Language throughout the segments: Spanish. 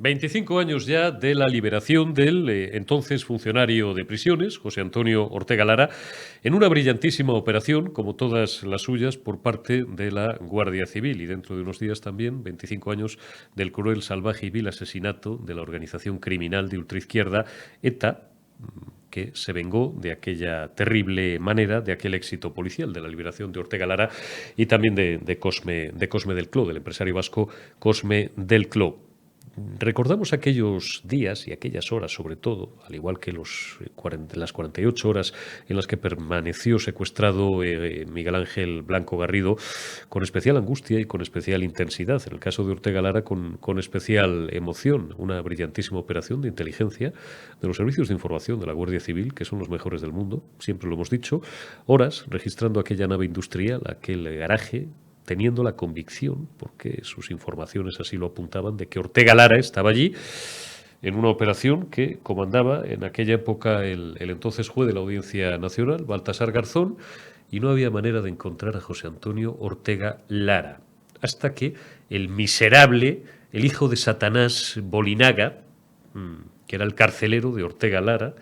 25 años ya de la liberación del entonces funcionario de prisiones, José Antonio Ortega Lara, en una brillantísima operación, como todas las suyas, por parte de la Guardia Civil. Y dentro de unos días también, 25 años del cruel, salvaje y vil asesinato de la organización criminal de ultraizquierda ETA, que se vengó de aquella terrible manera, de aquel éxito policial, de la liberación de Ortega Lara y también de Cosme del Cló, del empresario vasco Cosme del Cló. Recordamos aquellos días y aquellas horas, sobre todo, al igual que las 48 horas en las que permaneció secuestrado Miguel Ángel Blanco Garrido, con especial angustia y con especial intensidad. En el caso de Ortega Lara, con especial emoción. Una brillantísima operación de inteligencia de los servicios de información de la Guardia Civil, que son los mejores del mundo, siempre lo hemos dicho. Horas registrando aquella nave industrial, aquel garaje, teniendo la convicción, porque sus informaciones así lo apuntaban, de que Ortega Lara estaba allí en una operación que comandaba en aquella época el entonces juez de la Audiencia Nacional, Baltasar Garzón, y no había manera de encontrar a José Antonio Ortega Lara. Hasta que el miserable, el hijo de Satanás Bolinaga, que era el carcelero de Ortega Lara,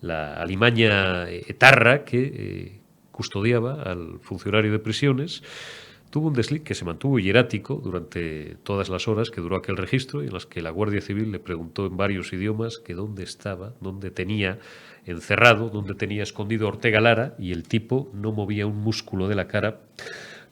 la alimaña etarra que custodiaba al funcionario de prisiones, tuvo un desliz que se mantuvo hierático durante todas las horas que duró aquel registro, y en las que la Guardia Civil le preguntó en varios idiomas que dónde estaba, dónde tenía encerrado, dónde tenía escondido a Ortega Lara, y el tipo no movía un músculo de la cara,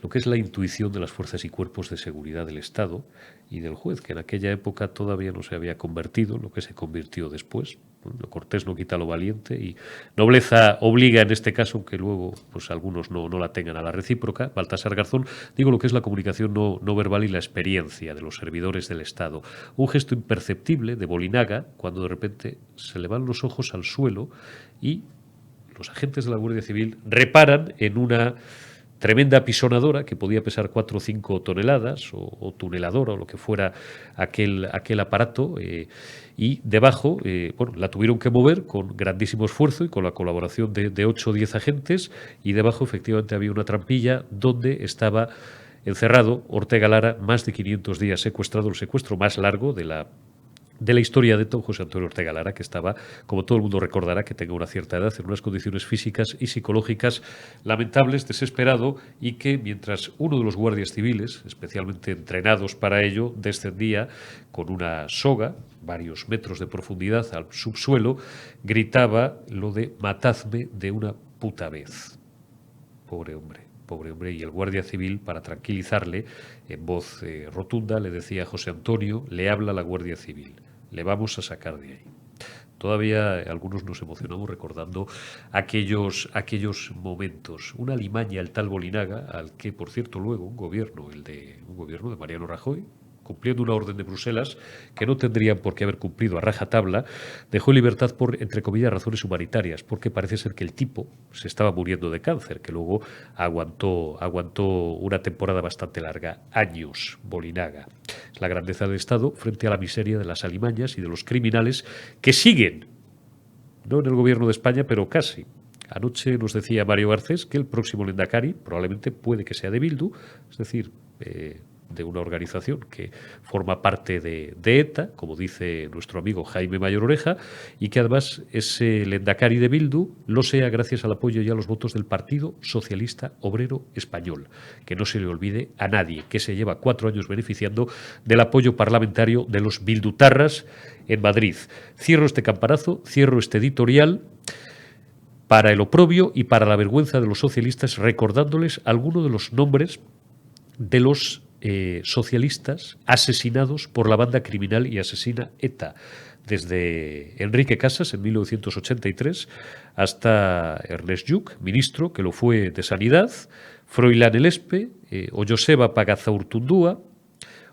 lo que es la intuición de las fuerzas y cuerpos de seguridad del Estado y del juez, que en aquella época todavía no se había convertido en lo que se convirtió después. Lo cortés no quita lo valiente, y nobleza obliga en este caso, aunque luego pues algunos no la tengan a la recíproca. Baltasar Garzón, digo lo que es la comunicación no verbal y la experiencia de los servidores del Estado. Un gesto imperceptible de Bolinaga, cuando de repente se le van los ojos al suelo y los agentes de la Guardia Civil reparan en una tremenda apisonadora que podía pesar 4 o 5 toneladas, o tuneladora, o lo que fuera aquel aparato, y debajo, bueno, la tuvieron que mover con grandísimo esfuerzo y con la colaboración de 8 o 10 agentes, y debajo efectivamente había una trampilla donde estaba encerrado Ortega Lara, más de 500 días secuestrado, el secuestro más largo de la historia de don José Antonio Ortega Lara, que estaba, como todo el mundo recordará, que tenga una cierta edad, en unas condiciones físicas y psicológicas lamentables, desesperado, y que mientras uno de los guardias civiles, especialmente entrenados para ello, descendía con una soga, varios metros de profundidad, al subsuelo, gritaba lo de «matadme de una puta vez». Pobre hombre, y el guardia civil, para tranquilizarle, en voz rotunda, le decía: José Antonio, le habla la Guardia Civil, le vamos a sacar de ahí. Todavía algunos nos emocionamos recordando aquellos momentos. Una alimaña, el tal Bolinaga, al que, por cierto, luego un gobierno de Mariano Rajoy, cumpliendo una orden de Bruselas que no tendrían por qué haber cumplido a rajatabla, dejó en libertad por, entre comillas, razones humanitarias, porque parece ser que el tipo se estaba muriendo de cáncer, que luego aguantó una temporada bastante larga, años. Bolinaga. Es la grandeza del Estado frente a la miseria de las alimañas y de los criminales que siguen, no en el gobierno de España, pero casi. Anoche nos decía Mario Garcés que el próximo Lehendakari probablemente puede que sea de Bildu, es decir, de una organización que forma parte de ETA, como dice nuestro amigo Jaime Mayor Oreja, y que además ese Lehendakari de Bildu lo sea gracias al apoyo y a los votos del Partido Socialista Obrero Español. Que no se le olvide a nadie que se lleva 4 años beneficiando del apoyo parlamentario de los bildutarras en Madrid. Cierro este campanazo, cierro este editorial para el oprobio y para la vergüenza de los socialistas, recordándoles algunos de los nombres de los socialistas asesinados por la banda criminal y asesina ETA, desde Enrique Casas en 1983 hasta Ernest Lluch, ministro, que lo fue de Sanidad, Froilán Elespe, o Joseba Pagazaurtundúa,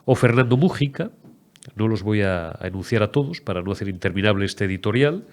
o Fernando Mújica. No los voy a enunciar a todos para no hacer interminable este editorial.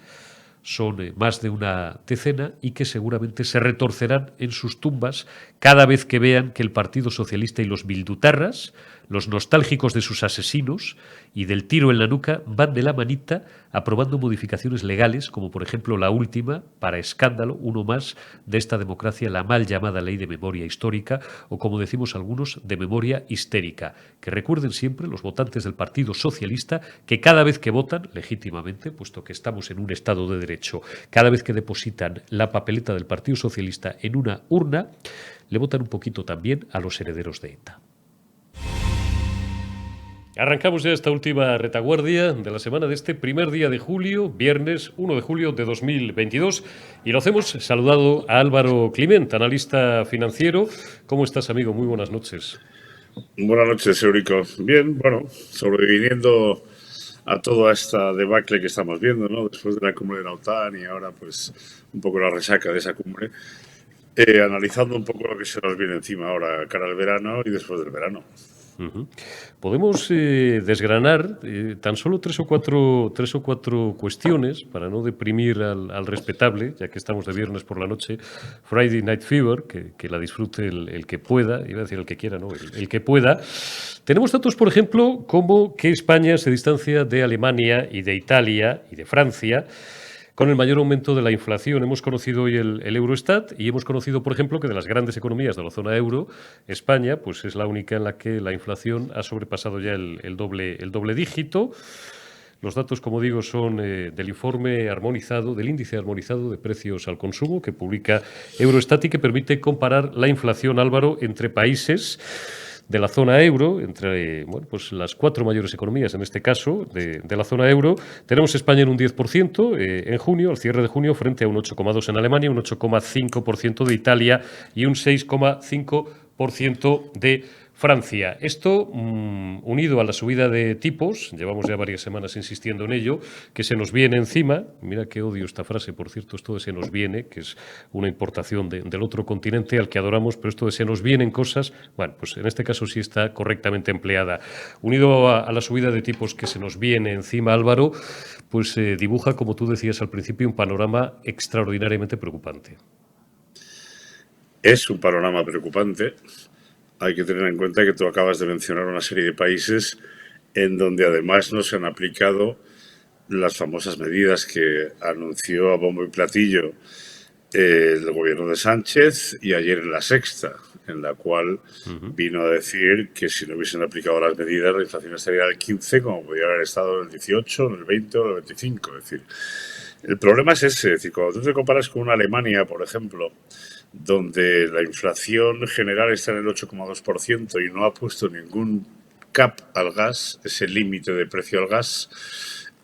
son más de una decena y que seguramente se retorcerán en sus tumbas cada vez que vean que el Partido Socialista y los bildutarras, los nostálgicos de sus asesinos y del tiro en la nuca, van de la manita aprobando modificaciones legales, como por ejemplo la última, para escándalo, uno más, de esta democracia, la mal llamada Ley de Memoria Histórica, o como decimos algunos, de memoria histérica. Que recuerden siempre los votantes del Partido Socialista que cada vez que votan, legítimamente, puesto que estamos en un Estado de Derecho, cada vez que depositan la papeleta del Partido Socialista en una urna, le votan un poquito también a los herederos de ETA. Arrancamos ya esta última retaguardia de la semana de este primer día de julio, viernes 1 de julio de 2022, y lo hacemos saludado a Álvaro Climent, analista financiero. ¿Cómo estás, amigo? Muy buenas noches. Buenas noches, Eurico. Bien, bueno, sobreviviendo a toda esta debacle que estamos viendo, ¿no? Después de la cumbre de la OTAN y ahora, pues, un poco la resaca de esa cumbre, analizando un poco lo que se nos viene encima ahora, cara al verano y después del verano. Podemos desgranar tan solo tres o cuatro cuestiones para no deprimir al respetable, ya que estamos de viernes por la noche. Friday Night Fever, que la disfrute el que pueda, iba a decir el que quiera, no, el que pueda. Tenemos datos, por ejemplo, como que España se distancia de Alemania y de Italia y de Francia con el mayor aumento de la inflación. Hemos conocido hoy el Eurostat y hemos conocido, por ejemplo, que de las grandes economías de la zona euro, España pues es la única en la que la inflación ha sobrepasado ya el doble dígito. Los datos, como digo, son del informe armonizado, del índice armonizado de precios al consumo que publica Eurostat y que permite comparar la inflación, Álvaro, entre países de la zona euro, entre pues las cuatro mayores economías, en este caso, de la zona euro. Tenemos España en un 10% en junio, al cierre de junio, frente a un 8,2% en Alemania, un 8,5% de Italia y un 6,5% de Francia. Esto, unido a la subida de tipos, llevamos ya varias semanas insistiendo en ello, que se nos viene encima, mira que odio esta frase, por cierto, esto de se nos viene, que es una importación del otro continente al que adoramos, pero esto de se nos vienen cosas, bueno, pues en este caso sí está correctamente empleada. Unido a la subida de tipos que se nos viene encima, Álvaro, pues dibuja, como tú decías al principio, un panorama extraordinariamente preocupante. Es un panorama preocupante. Hay que tener en cuenta que tú acabas de mencionar una serie de países en donde además no se han aplicado las famosas medidas que anunció a bombo y platillo el gobierno de Sánchez y ayer en La Sexta, en la cual vino a decir que si no hubiesen aplicado las medidas la inflación estaría al 15, como podría haber estado en el 18, en el 20 o en el 25. Es decir, el problema es ese. Es decir, cuando tú te comparas con una Alemania, por ejemplo, donde la inflación general está en el 8,2% y no ha puesto ningún cap al gas, ese límite de precio al gas,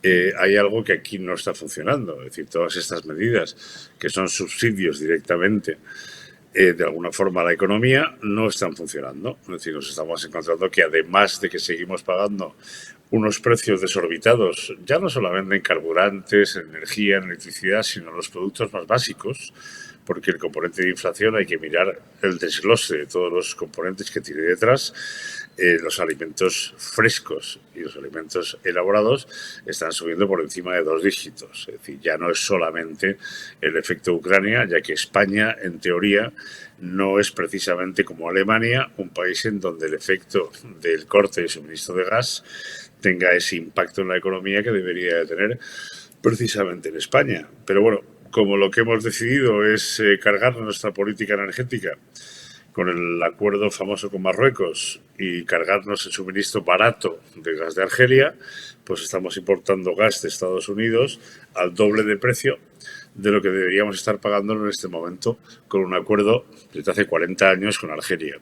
hay algo que aquí no está funcionando. Es decir, todas estas medidas que son subsidios directamente de alguna forma a la economía no están funcionando. Es decir, nos estamos encontrando que además de que seguimos pagando unos precios desorbitados, ya no solamente en carburantes, en energía, en electricidad, sino en los productos más básicos, porque el componente de inflación hay que mirar el desglose de todos los componentes que tiene detrás. Los alimentos frescos y los alimentos elaborados están subiendo por encima de 2 dígitos. Es decir, ya no es solamente el efecto Ucrania, ya que España, en teoría, no es precisamente como Alemania, un país en donde el efecto del corte de suministro de gas tenga ese impacto en la economía que debería de tener precisamente en España. Pero bueno, como lo que hemos decidido es cargar nuestra política energética con el acuerdo famoso con Marruecos y cargarnos el suministro barato de gas de Argelia, pues estamos importando gas de Estados Unidos al doble de precio de lo que deberíamos estar pagando en este momento con un acuerdo desde hace 40 años con Argelia.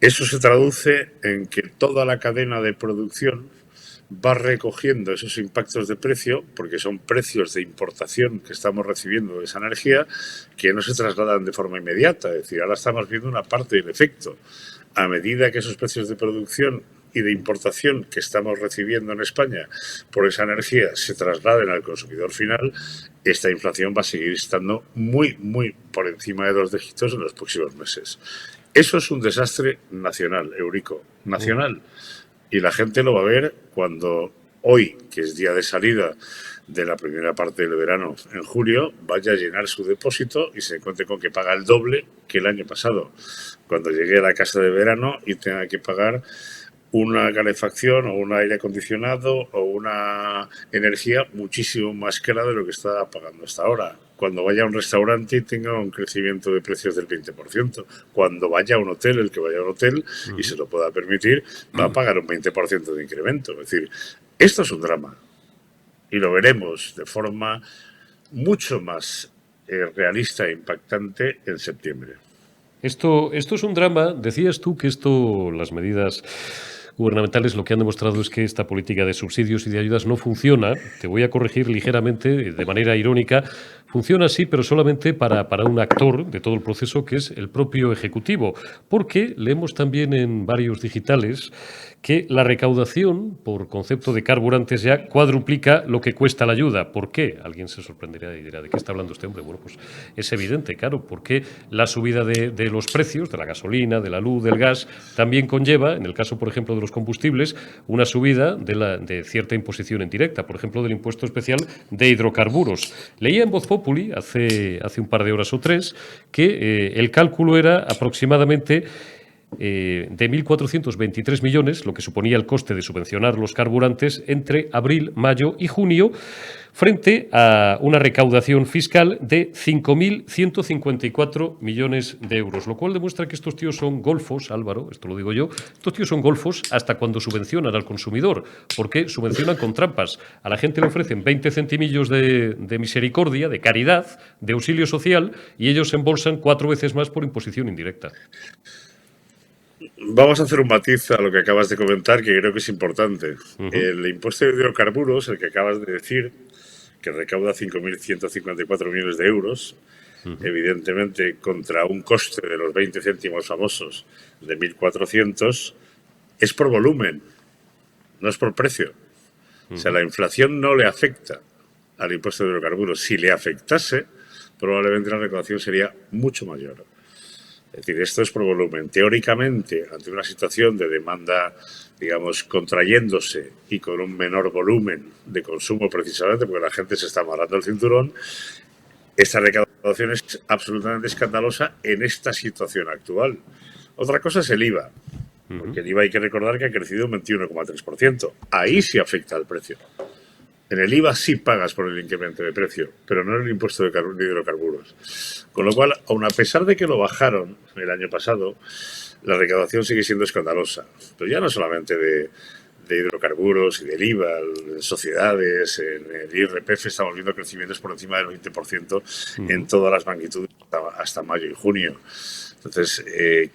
Eso se traduce en que toda la cadena de producción va recogiendo esos impactos de precio, porque son precios de importación que estamos recibiendo de esa energía, que no se trasladan de forma inmediata. Es decir, ahora estamos viendo una parte del efecto. A medida que esos precios de producción y de importación que estamos recibiendo en España por esa energía se trasladen al consumidor final, esta inflación va a seguir estando muy, muy por encima de 2 dígitos en los próximos meses. Eso es un desastre nacional, Eurico, nacional. Y la gente lo va a ver cuando hoy, que es día de salida de la primera parte del verano en julio, vaya a llenar su depósito y se encuentre con que paga el doble que el año pasado, cuando llegue a la casa de verano y tenga que pagar una calefacción o un aire acondicionado o una energía muchísimo más cara de lo que está pagando hasta ahora. Cuando vaya a un restaurante y tenga un crecimiento de precios del 20%. Cuando vaya a un hotel, el que vaya a un hotel y se lo pueda permitir, va a pagar un 20% de incremento. Es decir, esto es un drama. Y lo veremos de forma mucho más realista e impactante en septiembre. Esto es un drama. Decías tú que las medidas gubernamentales lo que han demostrado es que esta política de subsidios y de ayudas no funciona. Te voy a corregir ligeramente, de manera irónica. Funciona así, pero solamente para un actor de todo el proceso, que es el propio Ejecutivo. Porque leemos también en varios digitales que la recaudación por concepto de carburantes ya cuadruplica lo que cuesta la ayuda. ¿Por qué? Alguien se sorprenderá y dirá, ¿de qué está hablando este hombre? Bueno, pues es evidente, claro, porque la subida de los precios de la gasolina, de la luz, del gas, también conlleva, en el caso, por ejemplo, de los combustibles, una subida de cierta imposición indirecta, por ejemplo, del impuesto especial de hidrocarburos. Leía en Voz Populi hace un par de horas o tres que el cálculo era aproximadamente de 1.423 millones, lo que suponía el coste de subvencionar los carburantes entre abril, mayo y junio, frente a una recaudación fiscal de 5.154 millones de euros, lo cual demuestra que estos tíos son golfos, Álvaro, esto lo digo yo, estos tíos son golfos hasta cuando subvencionan al consumidor, porque subvencionan con trampas. A la gente le ofrecen 20 centimillos de misericordia, de caridad, de auxilio social, y ellos embolsan 4 veces más por imposición indirecta. Vamos a hacer un matiz a lo que acabas de comentar, que creo que es importante. El impuesto de hidrocarburos, el que acabas de decir, que recauda 5.154 millones de euros, evidentemente contra un coste de los 20 céntimos famosos de 1.400, es por volumen, no es por precio. O sea, la inflación no le afecta al impuesto de hidrocarburos. Si le afectase, probablemente la recaudación sería mucho mayor. Es decir, esto es por volumen. Teóricamente, ante una situación de demanda, digamos, contrayéndose y con un menor volumen de consumo precisamente porque la gente se está amarrando el cinturón, esta recaudación es absolutamente escandalosa en esta situación actual. Otra cosa es el IVA, porque el IVA hay que recordar que ha crecido un 21,3%. Ahí sí afecta al precio. En el IVA sí pagas por el incremento de precio, pero no en el impuesto de hidrocarburos. Con lo cual, aun a pesar de que lo bajaron el año pasado, la recaudación sigue siendo escandalosa. Pero ya no solamente de hidrocarburos y del IVA, en sociedades, en el IRPF estamos viendo crecimientos por encima del 20% en todas las magnitudes hasta mayo y junio. Entonces,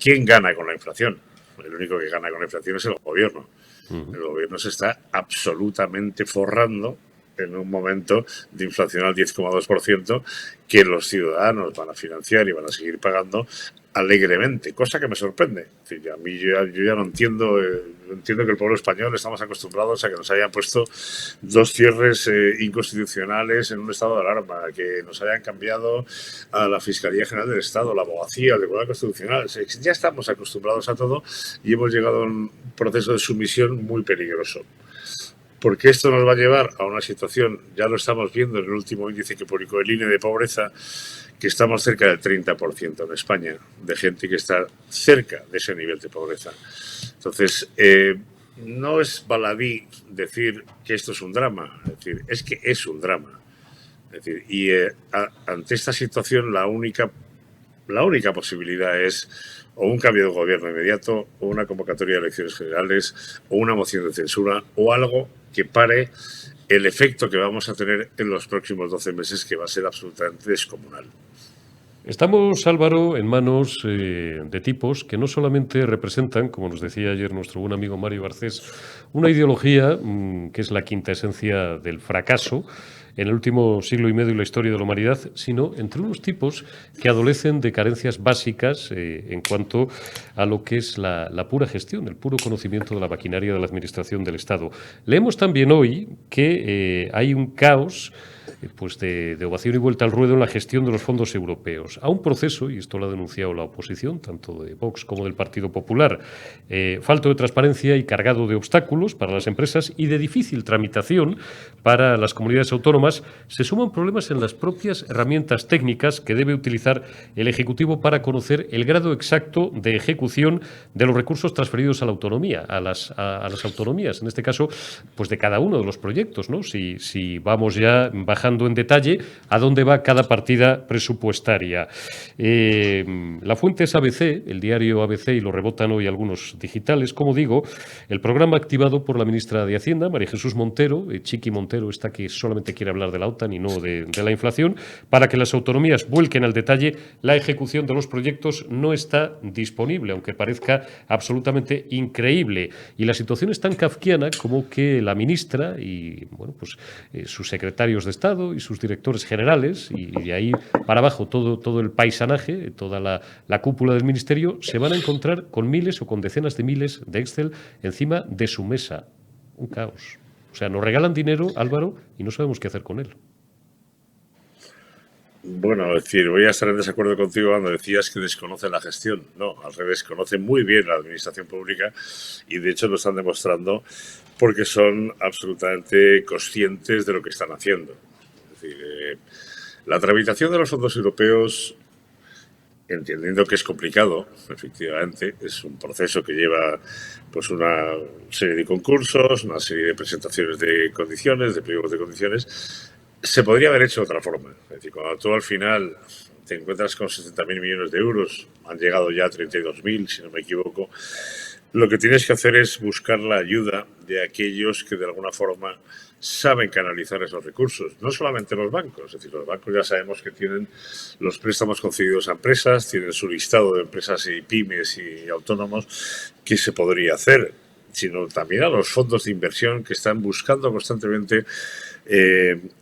¿quién gana con la inflación? El único que gana con la inflación es el gobierno. El gobierno se está absolutamente forrando en un momento de inflación al 10,2% que los ciudadanos van a financiar y van a seguir pagando alegremente, cosa que me sorprende. Es decir, yo ya no entiendo, entiendo que el pueblo español estamos acostumbrados a que nos hayan puesto 2 cierres inconstitucionales en un estado de alarma, que nos hayan cambiado a la Fiscalía General del Estado, la Abogacía, el Tribunal Constitucional. Ya estamos acostumbrados a todo y hemos llegado a un proceso de sumisión muy peligroso. Porque esto nos va a llevar a una situación, ya lo estamos viendo en el último índice que publicó el INE de pobreza, que estamos cerca del 30% en España, de gente que está cerca de ese nivel de pobreza. Entonces, no es baladí decir que esto es un drama, es decir, es que es un drama. Es decir, y ante esta situación la única posibilidad es o un cambio de gobierno inmediato, o una convocatoria de elecciones generales, o una moción de censura, o algo que pare el efecto que vamos a tener en los próximos 12 meses, que va a ser absolutamente descomunal. Estamos, Álvaro, en manos de tipos que no solamente representan, como nos decía ayer nuestro buen amigo Mario Garcés, una ideología que es la quinta esencia del fracaso en el último siglo y medio de la historia de la humanidad, sino entre unos tipos que adolecen de carencias básicas en cuanto a lo que es la pura gestión, el puro conocimiento de la maquinaria de la administración del Estado. Leemos también hoy que hay un caos pues de ovación y vuelta al ruedo en la gestión de los fondos europeos, a un proceso, y esto lo ha denunciado la oposición, tanto de Vox como del Partido Popular, falto de transparencia y cargado de obstáculos para las empresas y de difícil tramitación para las comunidades autónomas, se suman problemas en las propias herramientas técnicas que debe utilizar el Ejecutivo para conocer el grado exacto de ejecución de los recursos transferidos a la autonomía, a las autonomías, en este caso, pues de cada uno de los proyectos, ¿no? Si vamos ya bajando en detalle a dónde va cada partida presupuestaria. La fuente es ABC, el diario ABC, y lo rebotan hoy algunos digitales. Como digo, el programa activado por la ministra de Hacienda, María Jesús Montero, Chiqui Montero, esta que solamente quiere hablar de la OTAN y no de la inflación, para que las autonomías vuelquen al detalle la ejecución de los proyectos, no está disponible, aunque parezca absolutamente increíble. Y la situación es tan kafkiana como que la ministra y bueno, pues, sus secretarios de Estado y sus directores generales, y de ahí para abajo todo el paisanaje, toda la cúpula del ministerio, se van a encontrar con miles o con decenas de miles de Excel encima de su mesa. Un caos. O sea, nos regalan dinero, Álvaro, y no sabemos qué hacer con él. Bueno, es decir, voy a estar en desacuerdo contigo cuando decías que desconoce la gestión. No, al revés, conoce muy bien la administración pública y de hecho lo están demostrando porque son absolutamente conscientes de lo que están haciendo. Es decir, la tramitación de los fondos europeos, entendiendo que es complicado, efectivamente, es un proceso que lleva pues una serie de concursos, una serie de presentaciones de condiciones, de pliegos de condiciones. Se podría haber hecho de otra forma. Es decir, cuando tú al final te encuentras con 60.000 millones de euros, han llegado ya a 32.000, si no me equivoco, lo que tienes que hacer es buscar la ayuda de aquellos que de alguna forma saben canalizar esos recursos. No solamente los bancos, es decir, los bancos ya sabemos que tienen los préstamos concedidos a empresas, tienen su listado de empresas y pymes y autónomos que se podría hacer, sino también a los fondos de inversión que están buscando constantemente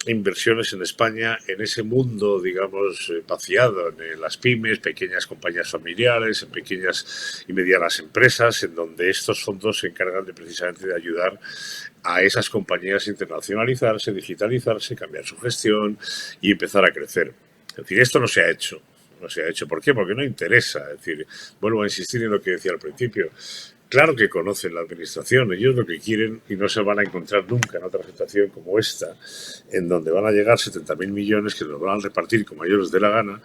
inversiones en España en ese mundo, digamos, vaciado en las pymes, pequeñas compañías familiares, en pequeñas y medianas empresas, en donde estos fondos se encargan de precisamente de ayudar a esas compañías a internacionalizarse, digitalizarse, cambiar su gestión y empezar a crecer. Es decir, esto no se ha hecho. No se ha hecho. ¿Por qué? Porque no interesa. Es decir, vuelvo a insistir en lo que decía al principio. Claro que conocen la administración, ellos lo que quieren y no se van a encontrar nunca en otra situación como esta, en donde van a llegar 70.000 millones que los van a repartir como a ellos les dé la gana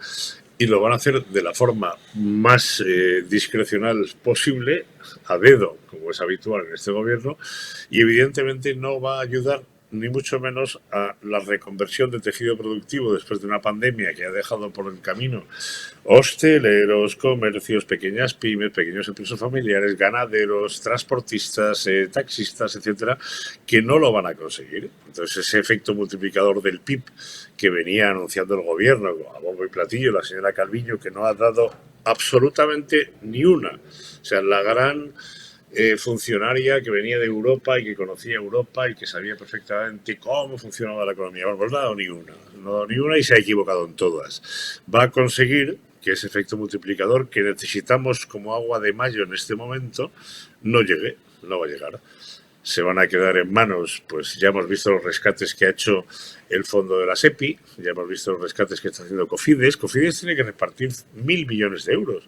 y lo van a hacer de la forma más discrecional posible, a dedo, como es habitual en este gobierno, y evidentemente no va a ayudar ni mucho menos a la reconversión de tejido productivo después de una pandemia que ha dejado por el camino hosteleros, comercios, pequeñas pymes, pequeños empresas familiares, ganaderos, transportistas, taxistas, etcétera, que no lo van a conseguir. Entonces, ese efecto multiplicador del PIB que venía anunciando el gobierno a bombo y platillo, la señora Calviño, que no ha dado absolutamente ni una. O sea, la gran funcionaria que venía de Europa y que conocía Europa y que sabía perfectamente cómo funcionaba la economía. Bueno, pues no ha dado ni una. No ha dado ni una y se ha equivocado en todas. Va a conseguir que ese efecto multiplicador que necesitamos como agua de mayo en este momento no llegue, no va a llegar. Se van a quedar en manos, pues ya hemos visto los rescates que ha hecho el fondo de la SEPI, ya hemos visto los rescates que está haciendo Cofides. Cofides tiene que repartir 1.000 millones de euros.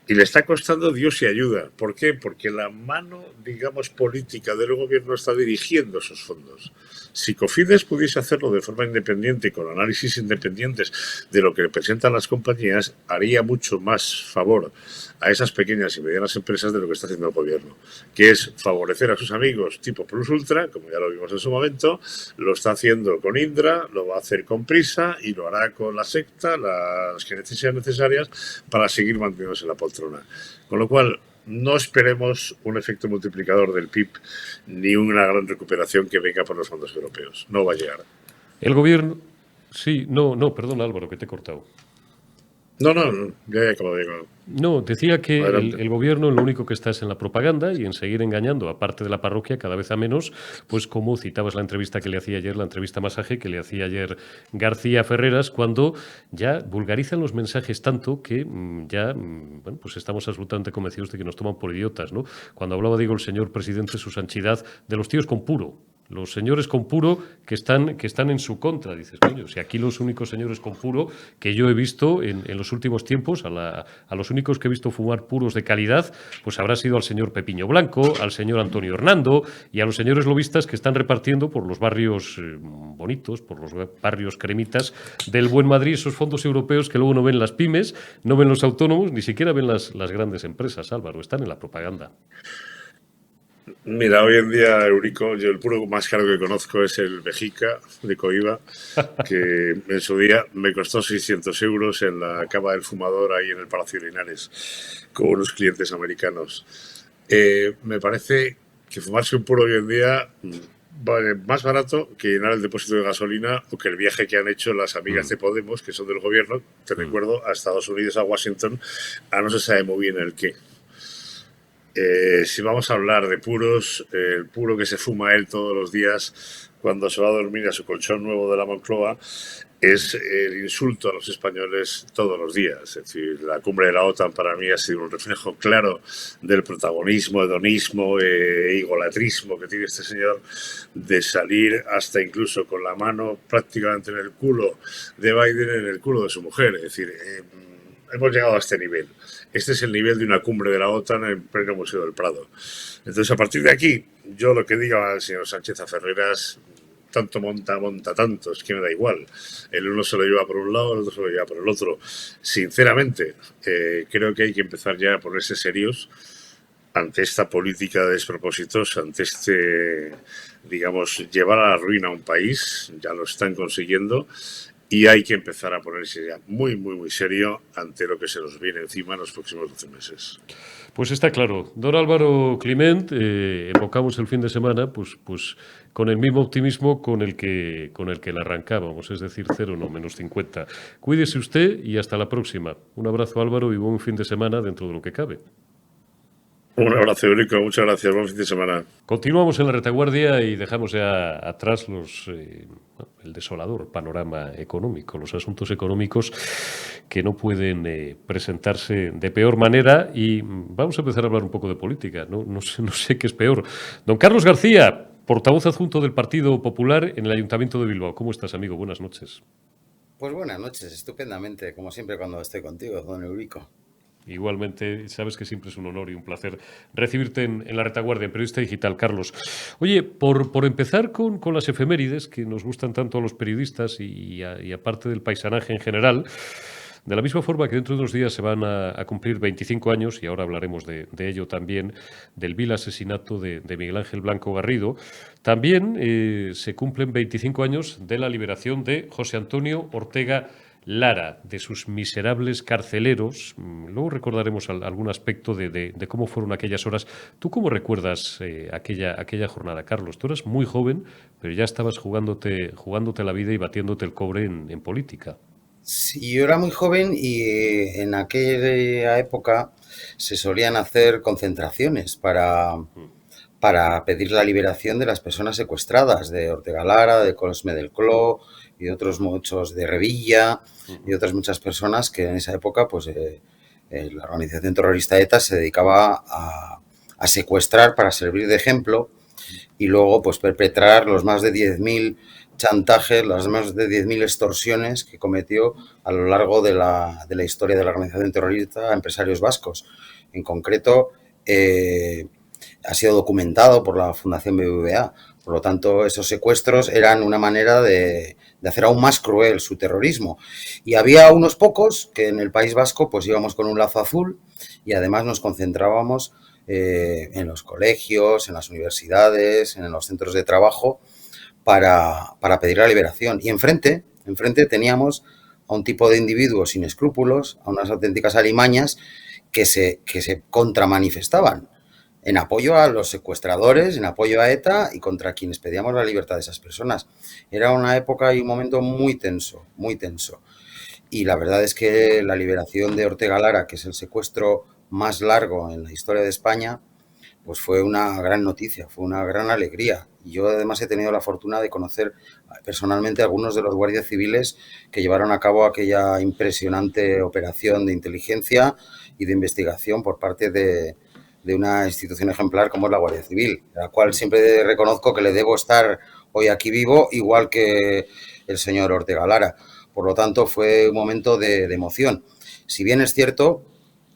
Y le está costando Dios y ayuda. ¿Por qué? Porque la mano, digamos, política del gobierno está dirigiendo esos fondos. Si Cofides pudiese hacerlo de forma independiente, con análisis independientes de lo que representan las compañías, haría mucho más favor a esas pequeñas y medianas empresas de lo que está haciendo el gobierno, que es favorecer a sus amigos tipo Plus Ultra, como ya lo vimos en su momento, lo está haciendo con Indra, lo va a hacer con Prisa y lo hará con la secta, las que sean necesarias para seguir manteniéndose en la poltrona. Con lo cual, no esperemos un efecto multiplicador del PIB ni una gran recuperación que venga por los fondos europeos. No va a llegar. El gobierno... Sí, no, perdón Álvaro, que te he cortado. No, ya he acabado de llegar. No, decía que el gobierno lo único que está es en la propaganda y en seguir engañando, aparte de la parroquia, cada vez a menos, pues como citabas la entrevista que le hacía ayer, la entrevista masaje que le hacía ayer García Ferreras, cuando ya vulgarizan los mensajes tanto que bueno, pues estamos absolutamente convencidos de que nos toman por idiotas, ¿no? Cuando hablaba, digo, el señor presidente, su sanchidad, de los tíos con puro. los señores con puro que están en su contra. Dices, coño, si aquí los únicos señores con puro que yo he visto en los últimos tiempos, a los únicos que he visto fumar puros de calidad, pues habrá sido al señor Pepiño Blanco, al señor Antonio Hernando y a los señores lobistas que están repartiendo por los barrios bonitos, por los barrios cremitas del Buen Madrid, esos fondos europeos que luego no ven las pymes, no ven los autónomos, ni siquiera ven las grandes empresas, Álvaro, están en la propaganda. Mira, hoy en día, Eurico, yo el puro más caro que conozco es el Vejica de Coiba, que en su día me costó 600 euros en la cava del fumador ahí en el Palacio de Linares, con unos clientes americanos. Me parece que fumarse un puro hoy en día vale más barato que llenar el depósito de gasolina o que el viaje que han hecho las amigas de Podemos, que son del gobierno, te recuerdo, a Estados Unidos, a Washington, a no se sabe muy bien el qué. Si vamos a hablar de puros, el puro que se fuma él todos los días cuando se va a dormir a su colchón nuevo de la Moncloa es el insulto a los españoles todos los días. Es decir, la cumbre de la OTAN para mí ha sido un reflejo claro del protagonismo, hedonismo e idolatrismo que tiene este señor de salir hasta incluso con la mano prácticamente en el culo de Biden, en el culo de su mujer. Es decir, hemos llegado a este nivel. Este es el nivel de una cumbre de la OTAN en pleno Museo del Prado. Entonces, a partir de aquí, yo lo que diga al señor Sánchez a Ferreras, tanto monta tanto, es que me da igual. El uno se lo lleva por un lado, el otro se lo lleva por el otro. Sinceramente, creo que hay que empezar ya a ponerse serios ante esta política de despropósitos, ante digamos, llevar a la ruina a un país, ya lo están consiguiendo, y hay que empezar a ponerse ya muy, muy, muy serio ante lo que se nos viene encima en los próximos 12 meses. Pues está claro. Don Álvaro Climent, evocamos el fin de semana pues con el mismo optimismo con el que le arrancábamos, es decir, 0 no, menos 50. Cuídese usted y hasta la próxima. Un abrazo, Álvaro, y buen fin de semana dentro de lo que cabe. Un abrazo, Eurico. Muchas gracias. Buen fin de semana. Continuamos en la retaguardia y dejamos ya atrás el desolador panorama económico, los asuntos económicos que no pueden presentarse de peor manera y vamos a empezar a hablar un poco de política. No sé qué es peor. Don Carlos García, portavoz adjunto del Partido Popular en el Ayuntamiento de Bilbao. ¿Cómo estás, amigo? Buenas noches. Pues buenas noches, estupendamente, como siempre cuando estoy contigo, don Eurico. Igualmente, sabes que siempre es un honor y un placer recibirte en la retaguardia, en Periodista Digital, Carlos. Oye, por empezar con las efemérides, que nos gustan tanto a los periodistas y aparte del paisanaje en general, de la misma forma que dentro de unos días se van a cumplir 25 años, y ahora hablaremos de ello también, del vil asesinato de Miguel Ángel Blanco Garrido, también se cumplen 25 años de la liberación de José Antonio Ortega Lara, de sus miserables carceleros. Luego recordaremos algún aspecto de cómo fueron aquellas horas. ¿Tú cómo recuerdas aquella jornada, Carlos? Tú eras muy joven, pero ya estabas jugándote la vida y batiéndote el cobre en política. Sí, yo era muy joven y en aquella época se solían hacer concentraciones para pedir la liberación de las personas secuestradas, de Ortega Lara, de Cosme del Cló y de otros muchos, de Revilla y otras muchas personas que en esa época pues la organización terrorista ETA se dedicaba a secuestrar para servir de ejemplo y luego pues perpetrar los más de 10.000 chantajes, las más de 10.000 extorsiones que cometió a lo largo de la historia de la organización terrorista a empresarios vascos. En concreto, ha sido documentado por la Fundación BBVA. Por lo tanto, esos secuestros eran una manera de hacer aún más cruel su terrorismo. Y había unos pocos que en el País Vasco pues íbamos con un lazo azul y además nos concentrábamos en los colegios, en las universidades, en los centros de trabajo para pedir la liberación. Y enfrente teníamos a un tipo de individuos sin escrúpulos, a unas auténticas alimañas que se contramanifestaban en apoyo a los secuestradores, en apoyo a ETA y contra quienes pedíamos la libertad de esas personas. Era una época y un momento muy tenso, muy tenso. Y la verdad es que la liberación de Ortega Lara, que es el secuestro más largo en la historia de España, pues fue una gran noticia, fue una gran alegría. Y yo además he tenido la fortuna de conocer personalmente a algunos de los guardias civiles que llevaron a cabo aquella impresionante operación de inteligencia y de investigación por parte de de una institución ejemplar como es la Guardia Civil, a la cual siempre reconozco que le debo estar hoy aquí vivo, igual que el señor Ortega Lara. Por lo tanto, fue un momento de emoción. Si bien es cierto,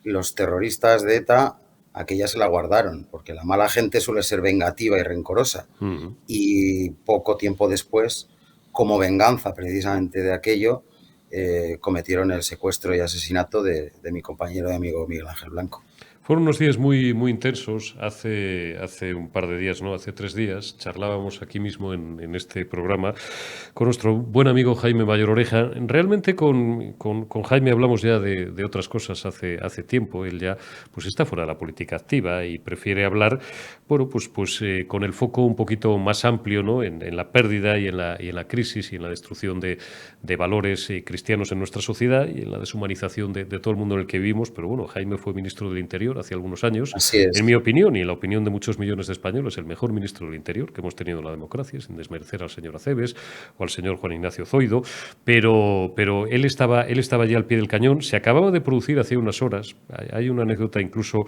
los terroristas de ETA aquella se la guardaron, porque la mala gente suele ser vengativa y rencorosa. Y poco tiempo después, como venganza precisamente de aquello, cometieron el secuestro y asesinato de mi compañero y amigo Miguel Ángel Blanco. Fueron unos días muy, muy intensos. Hace un par de días, ¿no? Hace 3 días, charlábamos aquí mismo en este programa con nuestro buen amigo Jaime Mayor Oreja. Realmente con Jaime hablamos ya de otras cosas hace tiempo. Él ya pues está fuera de la política activa y prefiere hablar, bueno, pues con el foco un poquito más amplio, ¿no? En la pérdida y en la crisis y en la destrucción de valores cristianos en nuestra sociedad y en la deshumanización de todo el mundo en el que vivimos. Pero bueno, Jaime fue ministro del Interior hace algunos años. Así es. En mi opinión y en la opinión de muchos millones de españoles, el mejor ministro del Interior que hemos tenido en la democracia, sin desmerecer al señor Acebes o al señor Juan Ignacio Zoido, pero él estaba ya al pie del cañón. Se acababa de producir hace unas horas. Hay una anécdota incluso,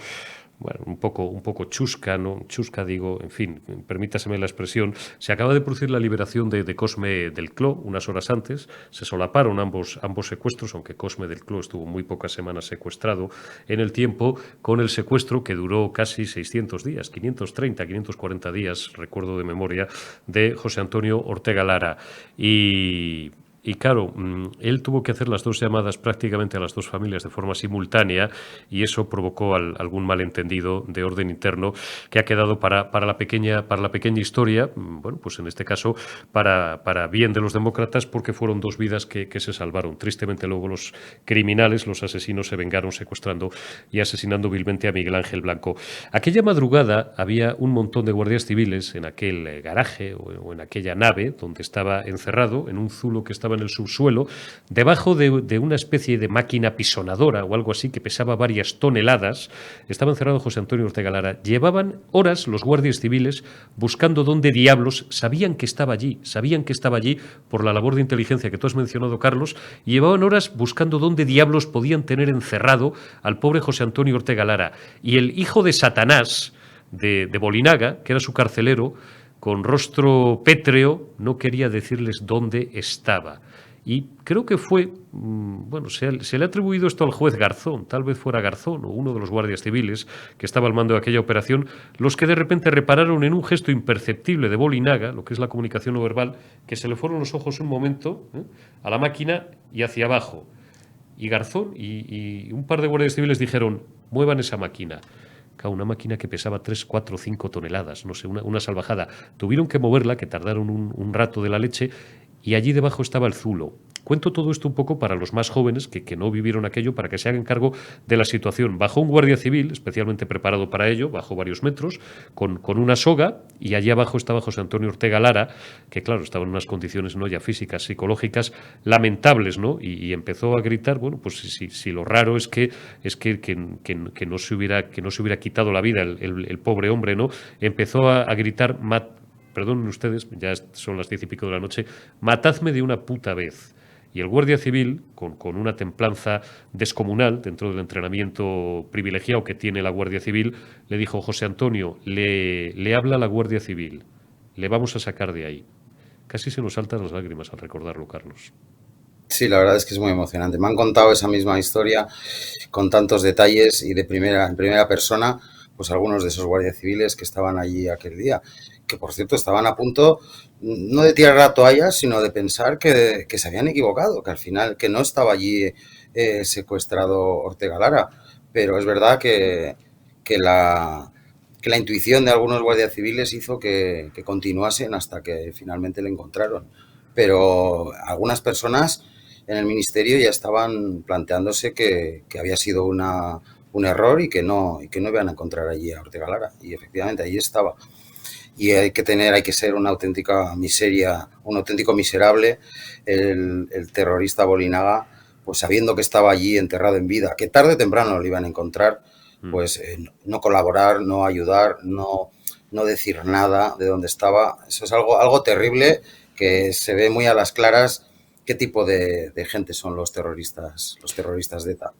bueno, un poco chusca, ¿no? Chusca digo, en fin, permítaseme la expresión. Se acaba de producir la liberación de Cosme del Cló unas horas antes. Se solaparon ambos secuestros, aunque Cosme del Cló estuvo muy pocas semanas secuestrado en el tiempo, con el secuestro que duró casi 600 días, 530, 540 días, recuerdo de memoria, de José Antonio Ortega Lara. Y claro, él tuvo que hacer las dos llamadas prácticamente a las dos familias de forma simultánea y eso provocó algún malentendido de orden interno que ha quedado para la pequeña historia, bueno, pues en este caso para bien de los demócratas, porque fueron dos vidas que se salvaron. Tristemente luego los criminales, los asesinos, se vengaron secuestrando y asesinando vilmente a Miguel Ángel Blanco. Aquella madrugada había un montón de guardias civiles en aquel garaje o en aquella nave donde estaba encerrado, en un zulo que estaba en el subsuelo, debajo de una especie de máquina pisonadora o algo así que pesaba varias toneladas. Estaba encerrado José Antonio Ortega Lara. Llevaban horas los guardias civiles buscando dónde diablos, sabían que estaba allí por la labor de inteligencia que tú has mencionado, Carlos, y llevaban horas buscando dónde diablos podían tener encerrado al pobre José Antonio Ortega Lara. Y el hijo de Satanás de Bolinaga, que era su carcelero, con rostro pétreo, no quería decirles dónde estaba. Y creo que fue, bueno, se le ha atribuido esto al juez Garzón, tal vez fuera Garzón o uno de los guardias civiles que estaba al mando de aquella operación, los que de repente repararon en un gesto imperceptible de Bolinaga, lo que es la comunicación no verbal, que se le fueron los ojos un momento a la máquina y hacia abajo. Y Garzón y un par de guardias civiles dijeron, muevan esa máquina. Una máquina que pesaba 3, 4, 5 toneladas, no sé, una salvajada. Tuvieron que moverla, que tardaron un rato de la leche, y allí debajo estaba el zulo. Cuento todo esto un poco para los más jóvenes que no vivieron aquello, para que se hagan cargo de la situación. Bajó un guardia civil, especialmente preparado para ello, bajó varios metros, con una soga, y allí abajo estaba José Antonio Ortega Lara, que claro, estaba en unas condiciones no ya físicas, psicológicas, lamentables, ¿no? Y empezó a gritar, bueno, pues si lo raro es que no se hubiera quitado la vida el pobre hombre, ¿no? Empezó a gritar, perdonen ustedes, ya son las 10 y pico de la noche, matadme de una puta vez. Y el guardia civil, con una templanza descomunal dentro del entrenamiento privilegiado que tiene la Guardia Civil, le dijo, José Antonio, le habla la Guardia Civil, le vamos a sacar de ahí. Casi se nos saltan las lágrimas al recordarlo, Carlos. Sí, la verdad es que es muy emocionante. Me han contado esa misma historia con tantos detalles y en primera persona, pues algunos de esos guardias civiles que estaban allí aquel día, que por cierto estaban a punto no de tirar la toalla, sino de pensar que se habían equivocado, que al final que no estaba allí secuestrado Ortega Lara. Pero es verdad que la intuición de algunos guardias civiles hizo que continuasen hasta que finalmente le encontraron. Pero algunas personas en el ministerio ya estaban planteándose que había sido un error y que no iban a encontrar allí a Ortega Lara. Y efectivamente allí estaba. Y hay que ser una auténtica miseria, un auténtico miserable el terrorista Bolinaga, pues sabiendo que estaba allí enterrado en vida, que tarde o temprano lo iban a encontrar, pues no colaborar, no ayudar, no decir nada de dónde estaba. Eso es algo terrible, que se ve muy a las claras qué tipo de gente son los terroristas de ETA.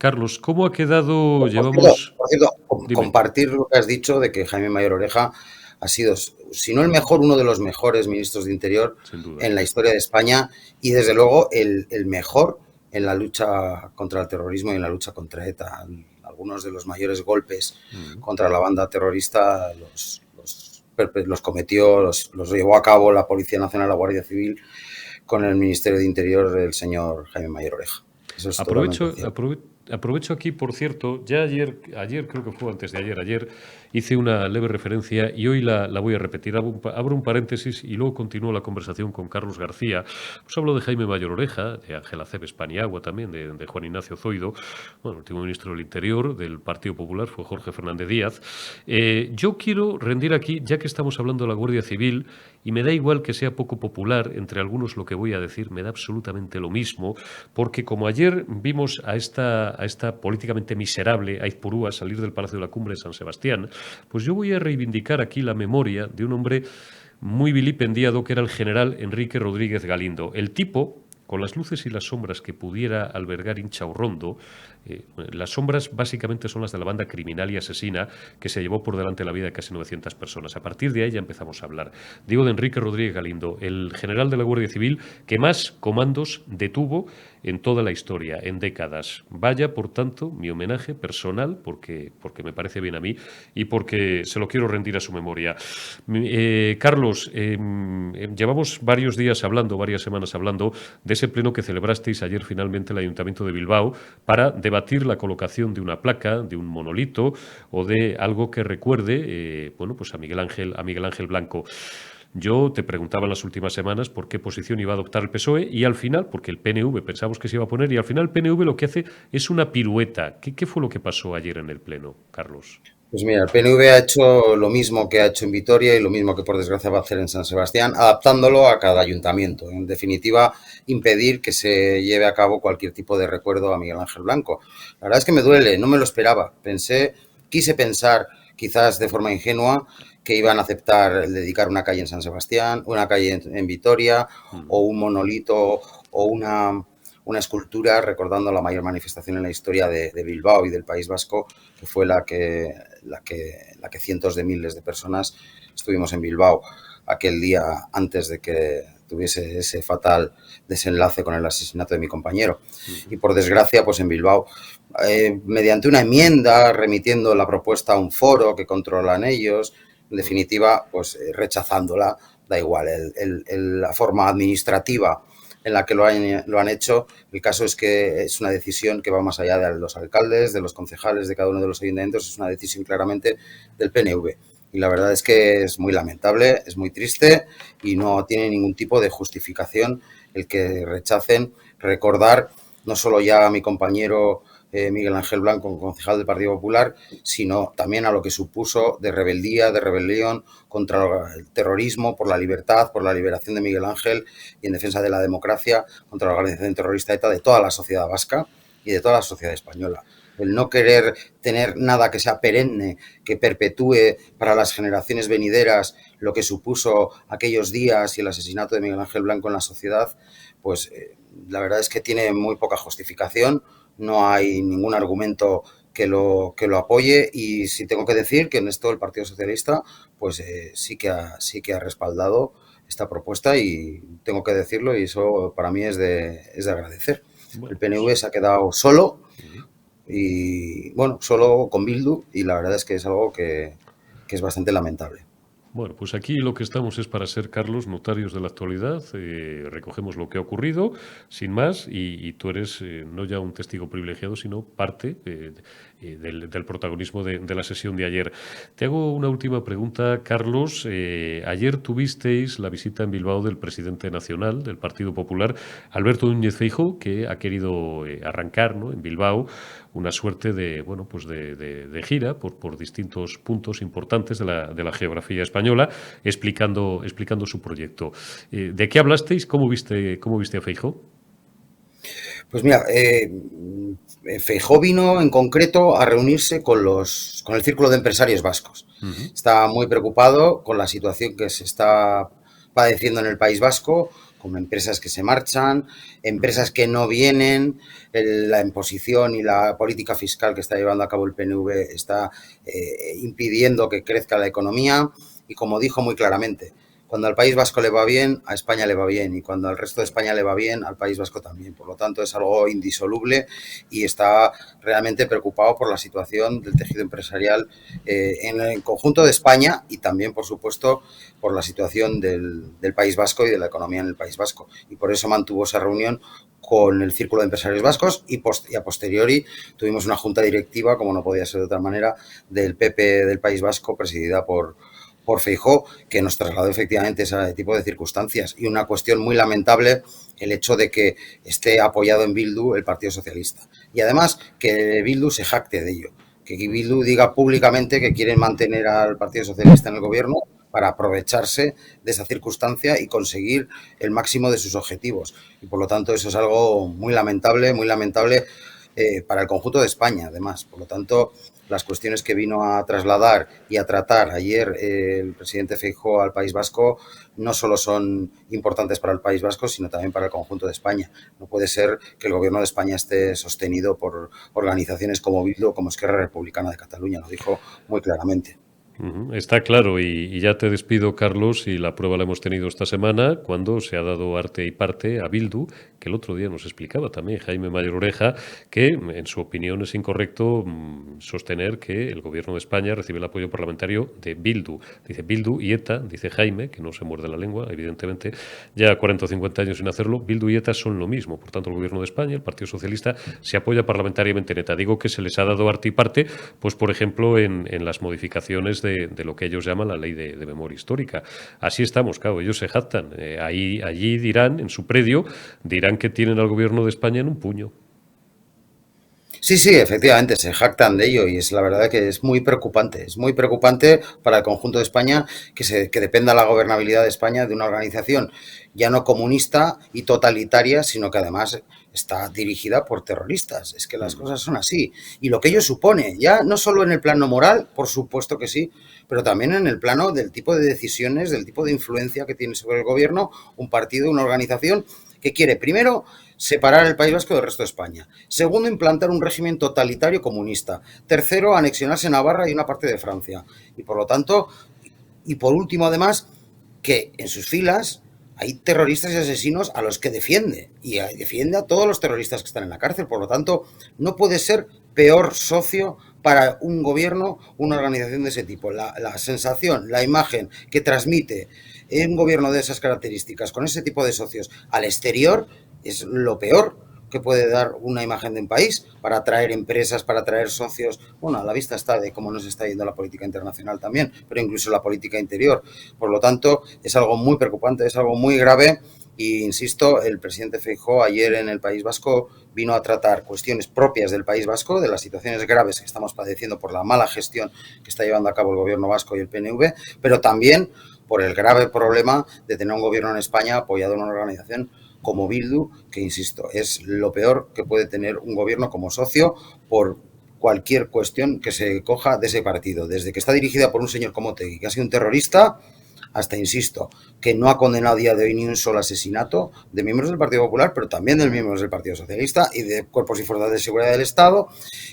Carlos, ¿cómo ha quedado? Por Llevamos... cierto, Dime, compartir lo que has dicho de que Jaime Mayor Oreja ha sido, si no el mejor, uno de los mejores ministros de Interior sin duda. en la historia de España y desde luego el mejor en la lucha contra el terrorismo y en la lucha contra ETA. Algunos de los mayores golpes contra la banda terrorista los cometió, los llevó a cabo la Policía Nacional, la Guardia Civil, con el Ministerio de Interior del señor Jaime Mayor Oreja. Eso es totalmente cierto. Aprovecho aquí, por cierto, ya ayer creo que fue antes de ayer hice una leve referencia y hoy la voy a repetir. Abro un paréntesis y luego continúo la conversación con Carlos García. Pues hablo de Jaime Mayor Oreja, de Ángela Cebes Paniagua también, de Juan Ignacio Zoido, bueno, el último ministro del Interior del Partido Popular fue Jorge Fernández Díaz. Yo quiero rendir aquí, ya que estamos hablando de la Guardia Civil, y me da igual que sea poco popular, entre algunos lo que voy a decir me da absolutamente lo mismo, porque como ayer vimos a esta políticamente miserable Aizpurúa salir del Palacio de la Cumbre de San Sebastián, pues yo voy a reivindicar aquí la memoria de un hombre muy vilipendiado que era el general Enrique Rodríguez Galindo. El tipo, con las luces y las sombras que pudiera albergar Inchaurrondo, las sombras básicamente son las de la banda criminal y asesina que se llevó por delante la vida de casi 900 personas. A partir de ahí ya empezamos a hablar. Digo de Enrique Rodríguez Galindo, el general de la Guardia Civil que más comandos detuvo en toda la historia, en décadas. Vaya, por tanto, mi homenaje personal, porque me parece bien a mí y porque se lo quiero rendir a su memoria. Carlos, llevamos varios días hablando, varias semanas hablando de ese pleno que celebrasteis ayer finalmente el Ayuntamiento de Bilbao para debatir la colocación de una placa, de un monolito o de algo que recuerde pues a Miguel Ángel Blanco. Yo te preguntaba en las últimas semanas por qué posición iba a adoptar el PSOE y al final, porque el PNV pensamos que se iba a poner, y al final el PNV lo que hace es una pirueta. ¿Qué fue lo que pasó ayer en el Pleno, Carlos? Pues mira, el PNV ha hecho lo mismo que ha hecho en Vitoria y lo mismo que por desgracia va a hacer en San Sebastián, adaptándolo a cada ayuntamiento. En definitiva, impedir que se lleve a cabo cualquier tipo de recuerdo a Miguel Ángel Blanco. La verdad es que me duele, no me lo esperaba. Quise pensar, quizás de forma ingenua, que iban a aceptar dedicar una calle en San Sebastián, una calle en Vitoria, o un monolito, o una escultura recordando la mayor manifestación en la historia de Bilbao y del País Vasco, que fue la que cientos de miles de personas estuvimos en Bilbao aquel día antes de que tuviese ese fatal desenlace con el asesinato de mi compañero. Y por desgracia, pues en Bilbao, mediante una enmienda, remitiendo la propuesta a un foro que controlan ellos, en definitiva, pues rechazándola, da igual, la forma administrativa en la que lo han hecho. El caso es que es una decisión que va más allá de los alcaldes, de los concejales de cada uno de los ayuntamientos, es una decisión claramente del PNV. Y la verdad es que es muy lamentable, es muy triste y no tiene ningún tipo de justificación el que rechacen recordar no solo ya a mi compañero Miguel Ángel Blanco, concejal del Partido Popular, sino también a lo que supuso de rebeldía, de rebelión contra el terrorismo, por la libertad, por la liberación de Miguel Ángel y en defensa de la democracia contra la organización terrorista ETA de toda la sociedad vasca y de toda la sociedad española. El no querer tener nada que sea perenne, que perpetúe para las generaciones venideras lo que supuso aquellos días y el asesinato de Miguel Ángel Blanco en la sociedad, pues la verdad es que tiene muy poca justificación. No hay ningún argumento que lo apoye y sí tengo que decir que en esto el Partido Socialista pues sí que ha respaldado esta propuesta y tengo que decirlo y eso para mí es de agradecer. Bueno, el PNV se ha quedado solo y bueno, solo con Bildu y la verdad es que es algo que es bastante lamentable. Bueno, pues aquí lo que estamos es para ser, Carlos, notarios de la actualidad. Recogemos lo que ha ocurrido, sin más, y tú eres no ya un testigo privilegiado, sino parte del protagonismo de la sesión de ayer. Te hago una última pregunta, Carlos. Ayer tuvisteis la visita en Bilbao del presidente nacional del Partido Popular, Alberto Núñez Feijóo, que ha querido arrancar, ¿no?, en Bilbao una suerte de, bueno, pues de gira por distintos puntos importantes de la geografía española, explicando su proyecto. ¿De qué hablasteis? ¿Cómo viste a Feijóo? Pues mira, Feijóo vino en concreto a reunirse con el Círculo de Empresarios Vascos. Está muy preocupado con la situación que se está padeciendo en el País Vasco, como empresas que se marchan, empresas que no vienen, la imposición y la política fiscal que está llevando a cabo el PNV está impidiendo que crezca la economía y, como dijo muy claramente, cuando al País Vasco le va bien, a España le va bien, y cuando al resto de España le va bien, al País Vasco también. Por lo tanto, es algo indisoluble y está realmente preocupado por la situación del tejido empresarial en el conjunto de España y también, por supuesto, por la situación del País Vasco y de la economía en el País Vasco. Y por eso mantuvo esa reunión con el Círculo de Empresarios Vascos y a posteriori tuvimos una junta directiva, como no podía ser de otra manera, del PP del País Vasco, presidida por Feijóo, que nos trasladó efectivamente ese tipo de circunstancias. Y una cuestión muy lamentable, el hecho de que esté apoyado en Bildu el Partido Socialista. Y además que Bildu se jacte de ello, que Bildu diga públicamente que quieren mantener al Partido Socialista en el gobierno para aprovecharse de esa circunstancia y conseguir el máximo de sus objetivos. Y por lo tanto eso es algo muy lamentable para el conjunto de España, además. Por lo tanto, las cuestiones que vino a trasladar y a tratar ayer el presidente Feijóo al País Vasco no solo son importantes para el País Vasco, sino también para el conjunto de España. No puede ser que el gobierno de España esté sostenido por organizaciones como Bildu o como Esquerra Republicana de Cataluña, lo dijo muy claramente. Está claro, y ya te despido, Carlos, y la prueba la hemos tenido esta semana cuando se ha dado arte y parte a Bildu, que el otro día nos explicaba también Jaime Mayor Oreja, que en su opinión es incorrecto sostener que el gobierno de España recibe el apoyo parlamentario de Bildu. Dice Bildu y ETA, dice Jaime, que no se muerde la lengua, evidentemente, ya 40 o 50 años sin hacerlo, Bildu y ETA son lo mismo. Por tanto, el gobierno de España, el Partido Socialista, se apoya parlamentariamente en ETA. Digo que se les ha dado arte y parte, pues por ejemplo, en las modificaciones de lo que ellos llaman la ley de memoria histórica. Así estamos, claro, ellos se jactan. Allí dirán, en su predio, dirán que tienen al gobierno de España en un puño. Sí, sí, efectivamente, se jactan de ello y es la verdad que es muy preocupante. Es muy preocupante para el conjunto de España que dependa la gobernabilidad de España de una organización ya no comunista y totalitaria, sino que además está dirigida por terroristas. Es que las cosas son así. Y lo que ello supone, ya no solo en el plano moral, por supuesto que sí, pero también en el plano del tipo de decisiones, del tipo de influencia que tiene sobre el gobierno un partido, una organización que quiere, primero, separar el País Vasco del resto de España. Segundo, implantar un régimen totalitario comunista. Tercero, anexionarse Navarra y una parte de Francia. Y por lo tanto, y por último, además, que en sus filas hay terroristas y asesinos a los que defiende. Y defiende a todos los terroristas que están en la cárcel. Por lo tanto, no puede ser peor socio para un gobierno, una organización de ese tipo. La sensación, la imagen que transmite un gobierno de esas características, con ese tipo de socios al exterior, es lo peor que puede dar una imagen de un país para atraer empresas, para atraer socios. Bueno, a la vista está de cómo nos está yendo la política internacional también, pero incluso la política interior. Por lo tanto, es algo muy preocupante, es algo muy grave. Y insisto, el presidente Feijóo ayer en el País Vasco vino a tratar cuestiones propias del País Vasco, de las situaciones graves que estamos padeciendo por la mala gestión que está llevando a cabo el gobierno vasco y el PNV, pero también por el grave problema de tener un gobierno en España apoyado en una organización como Bildu, que insisto, es lo peor que puede tener un gobierno como socio por cualquier cuestión que se coja de ese partido, desde que está dirigida por un señor como Otegi, que ha sido un terrorista, hasta, insisto, que no ha condenado a día de hoy ni un solo asesinato de miembros del Partido Popular, pero también de miembros del Partido Socialista y de cuerpos y fuerzas de seguridad del Estado,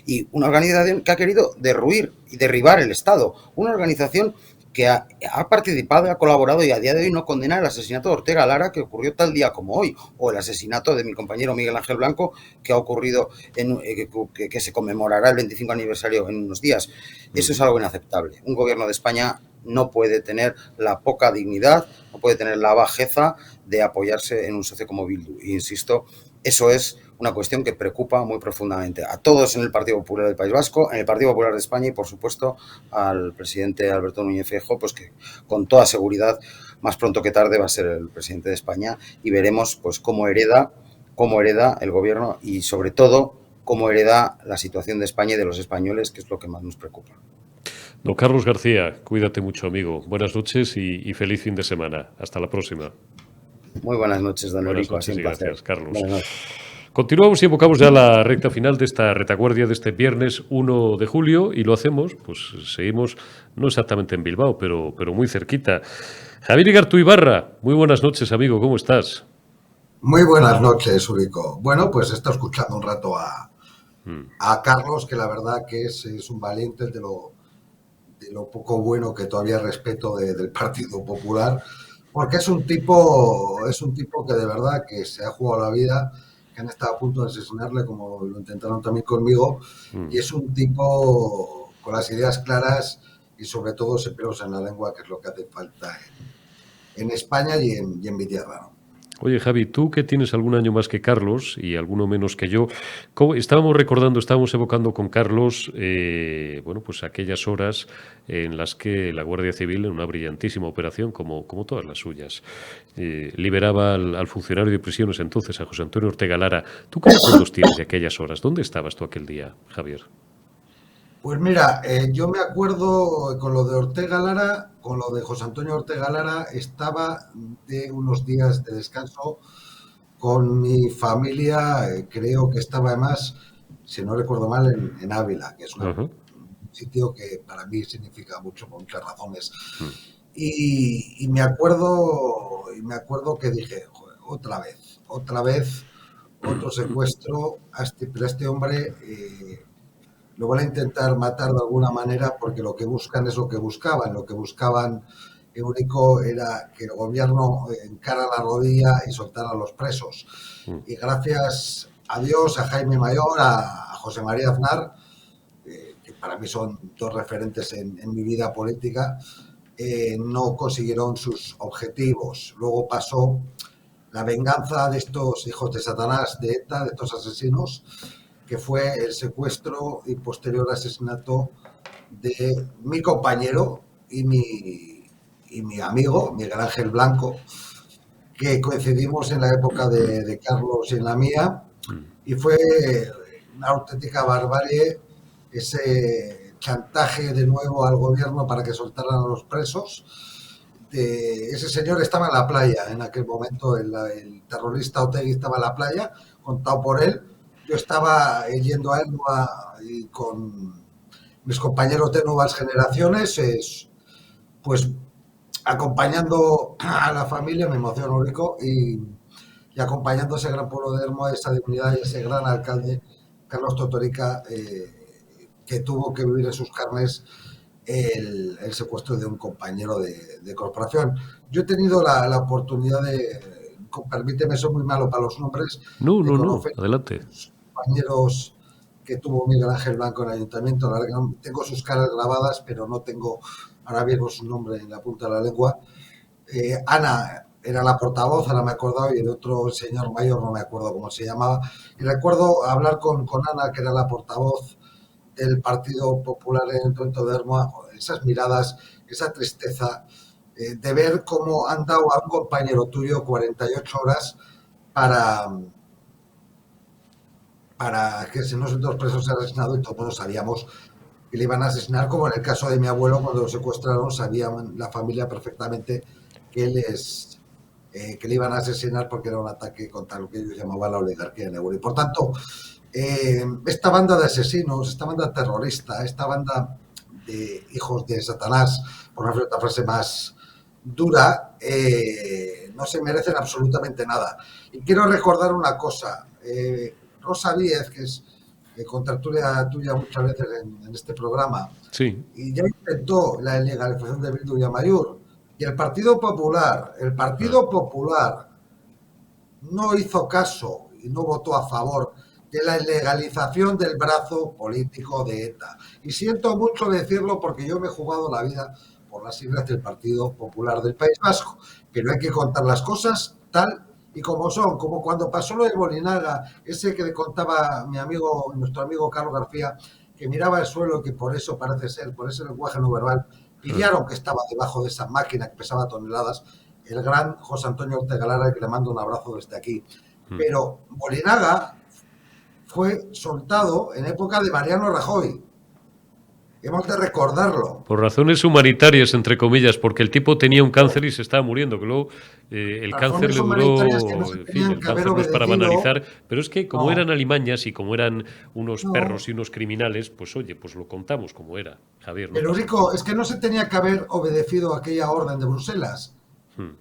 y una organización que ha querido derruir y derribar el Estado, una organización que ha participado, ha colaborado y a día de hoy no condena el asesinato de Ortega Lara, que ocurrió tal día como hoy, o el asesinato de mi compañero Miguel Ángel Blanco, que ha ocurrido, que se conmemorará el 25 aniversario en unos días. Eso es algo inaceptable. Un gobierno de España no puede tener la poca dignidad, no puede tener la bajeza de apoyarse en un socio como Bildu. E insisto, eso es una cuestión que preocupa muy profundamente a todos en el Partido Popular del País Vasco, en el Partido Popular de España y, por supuesto, al presidente Alberto Núñez Feijóo, pues que con toda seguridad, más pronto que tarde, va a ser el presidente de España y veremos pues cómo hereda el gobierno y, sobre todo, cómo hereda la situación de España y de los españoles, que es lo que más nos preocupa. Don Carlos García, cuídate mucho, amigo. Buenas noches y feliz fin de semana. Hasta la próxima. Muy buenas noches, don Eurico. Buenas noches y gracias, Carlos. Buenas noches. Continuamos y evocamos ya la recta final de esta retaguardia de este viernes 1 de julio y lo hacemos, pues seguimos no exactamente en Bilbao, pero muy cerquita. Javier Igartu Ibarra, muy buenas noches, amigo, ¿cómo estás? Muy buenas noches, Urico. Bueno, pues he estado escuchando un rato Mm. a Carlos, que la verdad que es un valiente de lo poco bueno que todavía respeto del Partido Popular, porque es un tipo que de verdad que se ha jugado la vida, que han estado a punto de asesinarle, como lo intentaron también conmigo, y Mm. es un tipo con las ideas claras y sobre todo sin pelos en la lengua, que es lo que hace falta en España y en mi tierra, ¿no? Oye, Javi, tú que tienes algún año más que Carlos y alguno menos que yo, estábamos recordando, estábamos evocando con Carlos, bueno, pues aquellas horas en las que la Guardia Civil, en una brillantísima operación, como todas las suyas, liberaba al funcionario de prisiones entonces, a José Antonio Ortega Lara. ¿Tú qué recuerdos tienes de aquellas horas? ¿Dónde estabas tú aquel día, Javier? Pues mira, yo me acuerdo con lo de Ortega Lara, con lo de José Antonio Ortega Lara, estaba de unos días de descanso con mi familia, creo que estaba además, si no recuerdo mal, en Ávila, que es Ajá. un sitio que para mí significa mucho por muchas razones. Mm. Y me acuerdo que dije: "Joder, otra vez, otro secuestro, pero a este hombre lo van a intentar matar de alguna manera porque lo que buscan es lo que buscaban. Lo que buscaban, Eurico, era que el gobierno encara la rodilla y soltara a los presos. Mm. Y gracias a Dios, a Jaime Mayor, a José María Aznar, que para mí son dos referentes en mi vida política, no consiguieron sus objetivos. Luego pasó la venganza de estos hijos de Satanás, de ETA, de estos asesinos, que fue el secuestro y posterior asesinato de mi compañero y mi amigo, Miguel Ángel Blanco, que coincidimos en la época de Carlos y en la mía, Mm. y fue una auténtica barbarie ese chantaje de nuevo al gobierno para que soltaran a los presos. Ese señor estaba en la playa en aquel momento, el terrorista Otegi estaba en la playa, contado por él. Yo estaba yendo a Elba y con mis compañeros de nuevas generaciones, pues acompañando a la familia, me emociono rico, y acompañando a ese gran pueblo de Elmo, a esa dignidad y ese gran alcalde, Carlos Totorica, que tuvo que vivir en sus carnes el secuestro de un compañero de corporación. Yo he tenido la oportunidad permíteme, soy muy malo para los nombres, No, de no, no, conocer adelante. a los compañeros que tuvo Miguel Ángel Blanco en el ayuntamiento. La verdad que tengo sus caras grabadas, pero no tengo ahora mismo su nombre en la punta de la lengua. Ana era la portavoz, ahora me he acordado, y el otro señor mayor no me acuerdo cómo se llamaba. Y recuerdo hablar con Ana, que era la portavoz del Partido Popular en el Ayuntamiento de Hermoa, esas miradas, esa tristeza de ver cómo han dado a un compañero tuyo 48 horas para, para que si nosotros presos se han asesinado, y todos sabíamos que le iban a asesinar, como en el caso de mi abuelo, cuando lo secuestraron, sabían la familia perfectamente que que le iban a asesinar porque era un ataque contra lo que ellos llamaban la oligarquía en Euro. Y por tanto, esta banda de asesinos, esta banda terrorista, esta banda de hijos de Satanás, por no hacer otra frase más dura, no se merecen absolutamente nada. Y quiero recordar una cosa. Rosa Díez, que es contratulia tuya muchas veces en este programa, Sí. y ya intentó la ilegalización de Bildu y Amaiur, y el Ah. Partido Popular no hizo caso y no votó a favor de la ilegalización del brazo político de ETA. Y siento mucho decirlo porque yo me he jugado la vida por las siglas del Partido Popular del País Vasco, pero hay que contar las cosas tal y como son, como cuando pasó lo de Bolinaga, ese que le contaba mi amigo, nuestro amigo Carlos García, que miraba el suelo y que por eso parece ser, por ese lenguaje no verbal, Ah. pillaron que estaba debajo de esa máquina que pesaba toneladas, el gran José Antonio Ortega Lara, que le mando un abrazo desde aquí. Mm. Pero Bolinaga fue soltado en época de Mariano Rajoy. Hemos de recordarlo. Por razones humanitarias, entre comillas, porque el tipo tenía un cáncer y se estaba muriendo, que luego el cáncer Razones le humanitarias que no duró, se en fin, tenían el que haber cáncer no es para obedecido. banalizar, pero es que como eran No, alimañas y como eran unos perros y no. unos criminales, pues oye, pues lo contamos como era, Javier, no Pero pasa nada. Rico, es que no se tenía que haber obedecido aquella orden de Bruselas.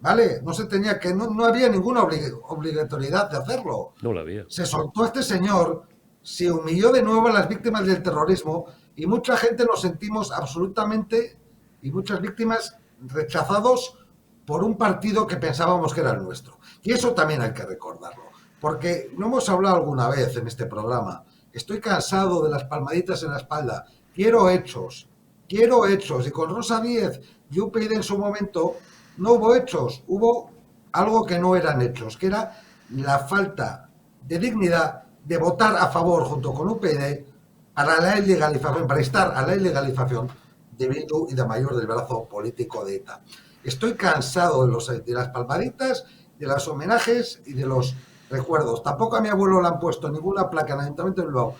¿vale? No se tenía que, no había ninguna obligatoriedad de hacerlo. No la había. Se soltó a este señor, se humilló de nuevo a las víctimas del terrorismo y mucha gente nos sentimos absolutamente, y muchas víctimas rechazados por un partido que pensábamos que era el nuestro. Y eso también hay que recordarlo, porque no hemos hablado alguna vez en este programa. Estoy cansado de las palmaditas en la espalda. Quiero hechos. Y con Rosa Díez y UPyD en su momento no hubo hechos, hubo algo que no eran hechos, que era la falta de dignidad de votar a favor junto con UPyD para la ilegalización, para instar a la ilegalización de Bildu y de mayor del brazo político de ETA. Estoy cansado de las palmaditas, de los homenajes y de los recuerdos. Tampoco a mi abuelo le han puesto ninguna placa en el Ayuntamiento de Bilbao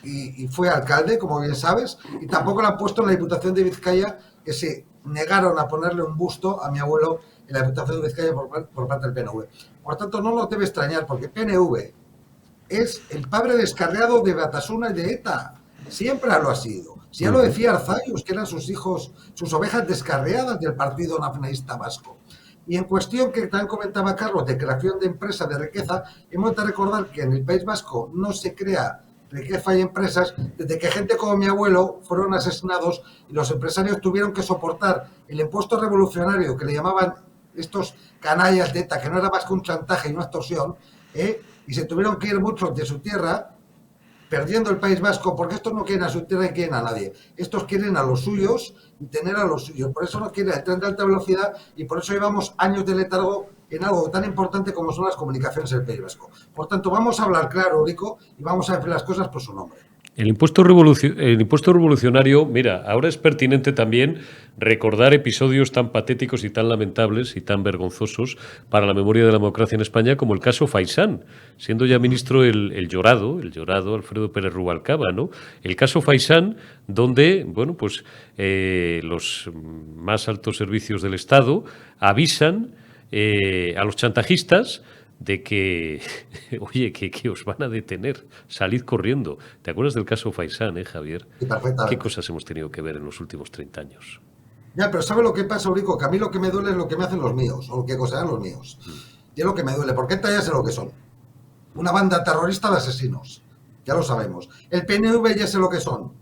y fue alcalde, como bien sabes, y tampoco le han puesto en la Diputación de Vizcaya, que se negaron a ponerle un busto a mi abuelo en la Diputación de Vizcaya por parte del PNV. Por tanto, no nos debe extrañar, porque PNV es el padre descarriado de Batasuna y de ETA. Siempre lo ha sido. Si ya lo decía Arzayus, que eran sus hijos, sus ovejas descarriadas del Partido Nacionalista Vasco. Y en cuestión que también comentaba Carlos, de creación de empresas de riqueza, hemos de recordar que en el País Vasco no se crea riqueza y empresas desde que gente como mi abuelo fueron asesinados y los empresarios tuvieron que soportar el impuesto revolucionario que le llamaban estos canallas de ETA, que no era más que un chantaje y una extorsión, y se tuvieron que ir muchos de su tierra, perdiendo el País Vasco, porque estos no quieren a su tierra y quieren a nadie. Estos quieren a los suyos y tener a los suyos. Por eso no quieren el tren de alta velocidad y por eso llevamos años de letargo en algo tan importante como son las comunicaciones en el País Vasco. Por tanto, vamos a hablar claro, Rico, y vamos a decir las cosas por su nombre. El impuesto revolucionario, mira, ahora es pertinente también recordar episodios tan patéticos y tan lamentables y tan vergonzosos para la memoria de la democracia en España como el caso Faisán, siendo ya ministro el llorado Alfredo Pérez Rubalcaba, ¿no? El caso Faisán, donde, bueno, pues los más altos servicios del Estado avisan a los chantajistas de que, oye, que os van a detener, salid corriendo. ¿Te acuerdas del caso Faisán, Javier? Sí, perfectamente. ¿Qué cosas hemos tenido que ver en los últimos 30 años? Ya, pero ¿sabe lo que pasa, Eurico? Que a mí lo que me duele es lo que me hacen los míos, o lo que consideran los míos. Y es lo que me duele, porque esta ya sé lo que son. Una banda terrorista de asesinos, ya lo sabemos. El PNV ya sé lo que son.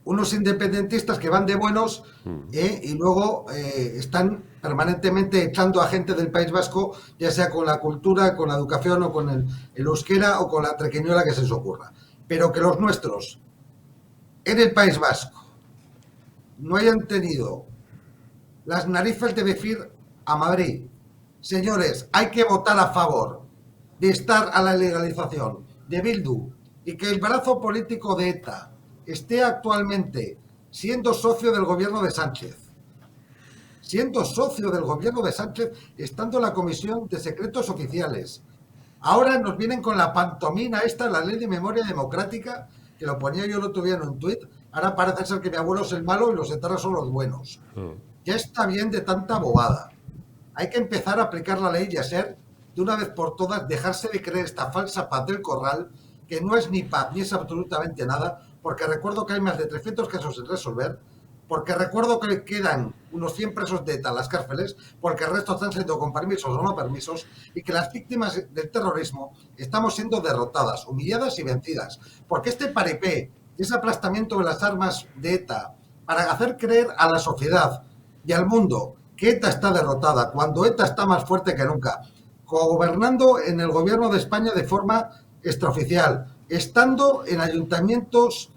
Unos independentistas que van de buenos y luego están permanentemente echando a gente del País Vasco, ya sea con la cultura, con la educación o con el euskera o con la trequiñuela que se les ocurra. Pero que los nuestros en el País Vasco no hayan tenido las narices de decir a Madrid, señores, hay que votar a favor de estar a la legalización de Bildu y que el brazo político de ETA esté actualmente siendo socio del gobierno de Sánchez, estando en la Comisión de Secretos Oficiales. Ahora nos vienen con la pantomina esta, la Ley de Memoria Democrática, que lo ponía yo el otro día en un tuit. Ahora parece ser que mi abuelo es el malo y los etarras son los buenos. Ya está bien de tanta bobada. Hay que empezar a aplicar la ley y a ser, de una vez por todas, dejarse de creer esta falsa paz del corral, que no es ni paz ni es absolutamente nada, porque recuerdo que hay más de 300 casos sin resolver, porque recuerdo que quedan unos 100 presos de ETA en las cárceles, porque el resto están siendo con permisos o no permisos, y que las víctimas del terrorismo estamos siendo derrotadas, humilladas y vencidas, porque este paripé, ese aplastamiento de las armas de ETA, para hacer creer a la sociedad y al mundo que ETA está derrotada, cuando ETA está más fuerte que nunca, gobernando en el gobierno de España de forma extraoficial, estando en ayuntamientos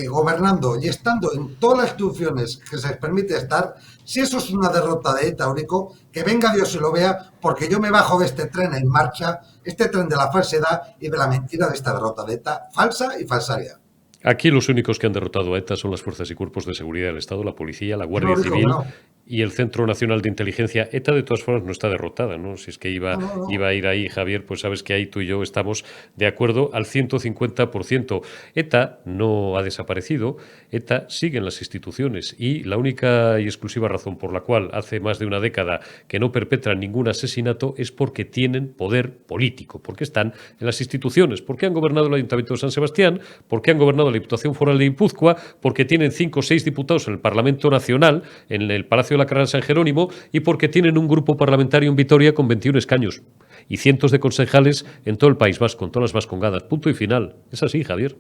gobernando y estando en todas las instituciones que se les permite estar, si eso es una derrota de ETA, Eurico, que venga Dios y lo vea, porque yo me bajo de este tren en marcha, este tren de la falsedad y de la mentira de esta derrota de ETA, falsa y falsaria. Aquí los únicos que han derrotado a ETA son las fuerzas y cuerpos de seguridad del Estado, la policía, la Guardia Civil y el Centro Nacional de Inteligencia. ETA, de todas formas, no está derrotada, ¿no? Si es que iba a ir ahí, Javier, pues sabes que ahí tú y yo estamos de acuerdo al 150%. ETA no ha desaparecido, ETA sigue en las instituciones y la única y exclusiva razón por la cual hace más de una década que no perpetran ningún asesinato es porque tienen poder político, porque están en las instituciones, porque han gobernado el Ayuntamiento de San Sebastián, porque han gobernado la Diputación Foral de Guipúzcoa, porque tienen 5 o 6 diputados en el Parlamento Nacional, en el Palacio de la Carrera San Jerónimo y porque tienen un grupo parlamentario en Vitoria con 21 escaños y cientos de concejales en todo el País Vasco, en todas las vascongadas. Punto y final. Es así, Javier.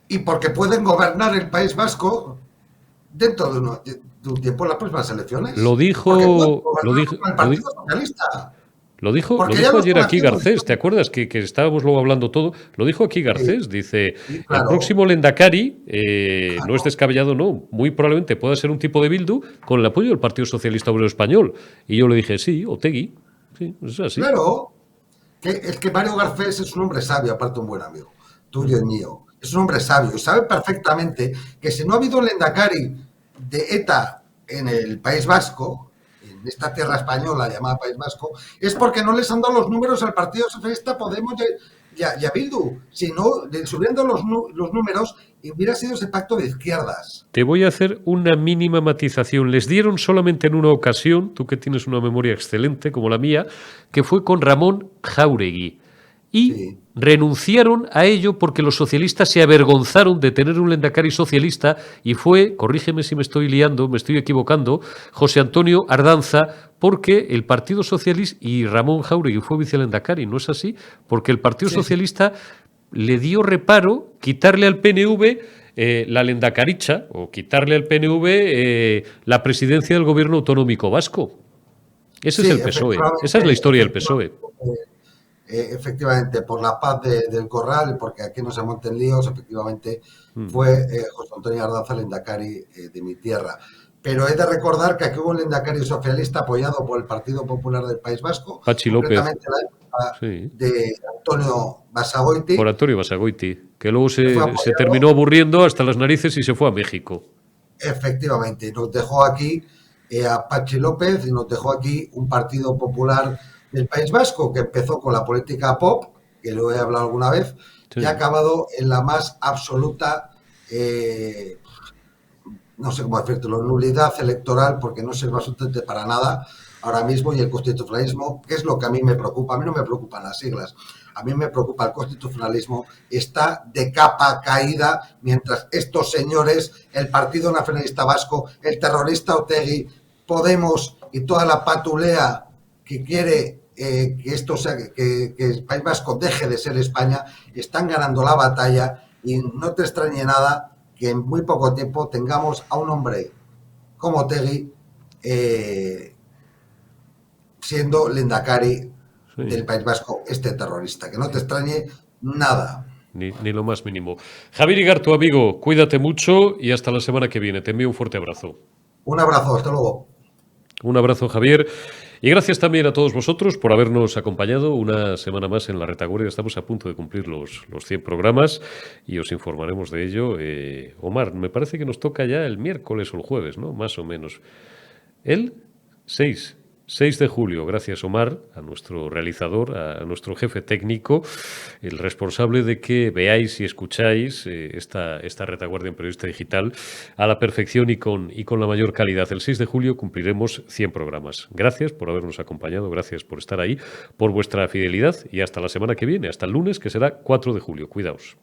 Y porque pueden gobernar el País Vasco dentro de un tiempo en las próximas elecciones. Lo dijo el Partido Socialista. Lo dijo ayer aquí Garcés, ¿te acuerdas? Que estábamos luego hablando todo. Lo dijo aquí Garcés, sí. Dice, sí, claro. El próximo Lehendakari, claro. No es descabellado, no, muy probablemente pueda ser un tipo de Bildu con el apoyo del Partido Socialista Obrero Español. Y yo le dije, sí, Otegi, sí, es así. Claro, es que Mario Garcés es un hombre sabio, aparte un buen amigo, tuyo y mío. Es un hombre sabio y sabe perfectamente que si no ha habido Lehendakari de ETA en el País Vasco, en esta tierra española llamada País Vasco, es porque no les han dado los números al Partido Socialista, Podemos y a Bildu. Si no, subiendo los números, hubiera sido ese pacto de izquierdas. Te voy a hacer una mínima matización. Les dieron solamente en una ocasión, tú que tienes una memoria excelente como la mía, que fue con Ramón Jáuregui. Y sí. Renunciaron a ello porque los socialistas se avergonzaron de tener un lehendakari socialista y fue, corrígeme si me estoy liando, me estoy equivocando, José Antonio Ardanza, porque el Partido Socialista y Ramón Jáuregui fue vicelehendakari, ¿no es así? Porque el Partido Socialista le dio reparo quitarle al PNV la lehendakaricha o quitarle al PNV la presidencia del gobierno autonómico vasco. Ese es el PSOE, esa es la historia del PSOE. Efectivamente, por la paz del Corral, porque aquí no se monten líos, efectivamente fue José Antonio Ardanza lehendakari de mi tierra. Pero he de recordar que aquí hubo un lehendakari socialista apoyado por el Partido Popular del País Vasco, Pachi López, la época de Antonio Basagoiti. Por Antonio Basagoiti, que luego se terminó aburriendo hasta las narices y se fue a México. Efectivamente, nos dejó aquí a Pachi López y nos dejó aquí un Partido Popular del País Vasco que empezó con la política pop, que lo he hablado alguna vez, y ha acabado en la más absoluta, no sé cómo decirlo, nulidad electoral, porque no sirve absolutamente para nada ahora mismo, y el constitucionalismo, que es lo que a mí me preocupa. A mí no me preocupan las siglas, a mí me preocupa el constitucionalismo, está de capa caída, mientras estos señores, el Partido Nacionalista Vasco, el terrorista Otegi, Podemos y toda la patulea que quiere que esto sea, que el País Vasco deje de ser España, están ganando la batalla, y no te extrañe nada que en muy poco tiempo tengamos a un hombre como Otegi siendo lehendakari del País Vasco, este terrorista, que no te extrañe nada. Ni lo más mínimo. Javier Igartu, amigo, cuídate mucho y hasta la semana que viene. Te envío un fuerte abrazo. Un abrazo, hasta luego. Un abrazo, Javier. Y gracias también a todos vosotros por habernos acompañado una semana más en La Retaguardia. Estamos a punto de cumplir los 100 programas y os informaremos de ello. Omar, me parece que nos toca ya el miércoles o el jueves, ¿no? Más o menos. El 6 de julio. Gracias, Omar, a nuestro realizador, a nuestro jefe técnico, el responsable de que veáis y escucháis esta retaguardia en Periodista Digital a la perfección y con la mayor calidad. El 6 de julio cumpliremos 100 programas. Gracias por habernos acompañado, gracias por estar ahí, por vuestra fidelidad y hasta la semana que viene, hasta el lunes, que será 4 de julio. Cuidaos.